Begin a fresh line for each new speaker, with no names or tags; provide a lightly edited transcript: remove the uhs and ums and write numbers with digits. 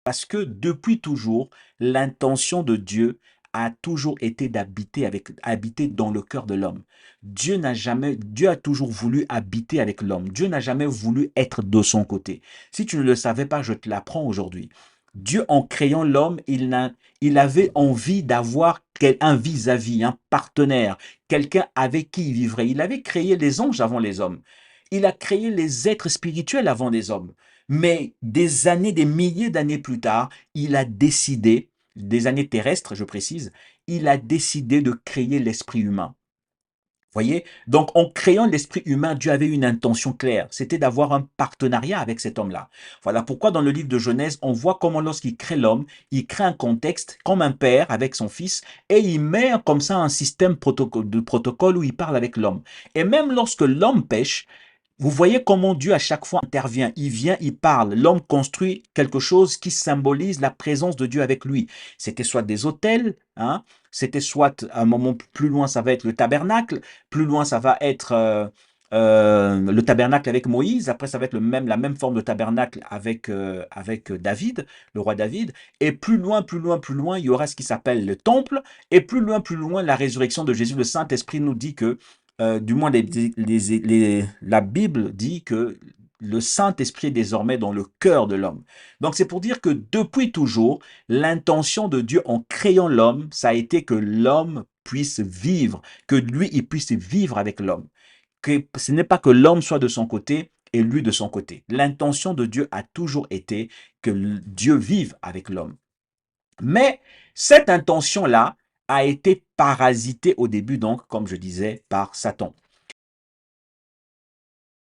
Parce que depuis toujours, l'intention de Dieu a toujours été habiter dans le cœur de l'homme. Dieu a toujours voulu habiter avec l'homme. Dieu n'a jamais voulu être de son côté. Si tu ne le savais pas, je te l'apprends aujourd'hui. Dieu, en créant l'homme, il avait envie d'avoir un vis-à-vis, un partenaire, quelqu'un avec qui il vivrait. Il avait créé les anges avant les hommes. Il a créé les êtres spirituels avant les hommes. Mais des années, des milliers d'années plus tard, il a décidé, des années terrestres, je précise, il a décidé de créer l'esprit humain. Voyez? Donc, en créant l'esprit humain, Dieu avait une intention claire. C'était d'avoir un partenariat avec cet homme-là. Voilà pourquoi dans le livre de Genèse, on voit comment lorsqu'il crée l'homme, il crée un contexte comme un père avec son fils et il met comme ça un système de protocole où il parle avec l'homme. Et même lorsque l'homme pêche, vous voyez comment Dieu à chaque fois intervient. Il vient, il parle. L'homme construit quelque chose qui symbolise la présence de Dieu avec lui. C'était soit des autels, hein, c'était soit à un moment plus loin, ça va être le tabernacle. Plus loin, ça va être le tabernacle avec Moïse. Après, ça va être la même forme de tabernacle avec David, le roi David. Et plus loin, plus loin, plus loin, il y aura ce qui s'appelle le temple. Et plus loin, la résurrection de Jésus. Le Saint-Esprit nous dit que du moins la Bible dit que le Saint-Esprit est désormais dans le cœur de l'homme. Donc c'est pour dire que depuis toujours, l'intention de Dieu en créant l'homme, ça a été que l'homme puisse vivre, que lui, il puisse vivre avec l'homme. Que ce n'est pas que l'homme soit de son côté et lui de son côté. L'intention de Dieu a toujours été que Dieu vive avec l'homme. Mais cette intention-là a été parasitée au début, donc, comme je disais, par Satan.